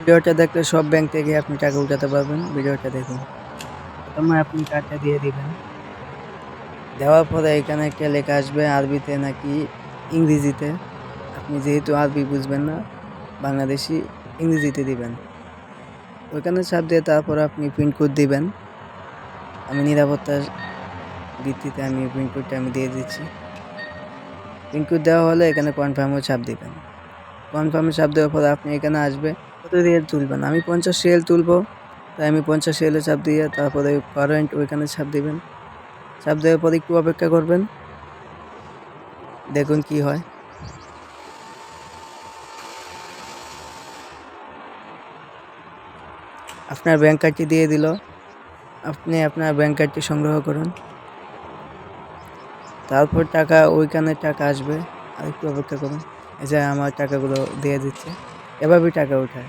ভিডিওটা দেখলে সব ব্যাংক থেকে আপনি টাকা উঠাতে পারবেন। ভিডিওটা দেখুন। প্রথমে আপনি কার্ডটা দিয়ে দিবেন। দেওয়ার পরে এখানে একটা লেখা আসবে আরবিতে নাকি ইংরেজিতে। আপনি যেহেতু আরবি বুঝবেন না, বাংলাদেশি ইংরেজিতে দিবেন। ওইখানে চাপ দিয়ে তারপরে আপনি পিন কোড দিবেন। আমি নিরাপত্তার ভিত্তিতে পিন কোডটা দিয়ে দিচ্ছি। পিন কোড দেওয়া হলে এখানে কনফার্মে চাপ দিবেন। কনফার্মে চাপ দেওয়ার পরে আপনি এখানে আসবে কত রিয়াল তুলবেন। আমি 50 রিয়াল তুলবো, তাই আমি 50 রিয়ালে চাপ দিয়ে তারপরে কারেন্ট ওইখানে চাপ দিবেন। চাপ দেওয়ার পরে একটু অপেক্ষা করবেন, দেখুন কি হয়। আপনার ব্যাংক কার্ডটি দিয়ে দিল। আপনি আপনার ব্যাংক কার্ডটি সংগ্রহ করুন। তারপর ওইখানে টাকা আসবে। আর একটু অপেক্ষা করুন। এই যে আমার টাকাগুলো দিয়ে দিচ্ছে। এভাবেই টাকা ওঠায়।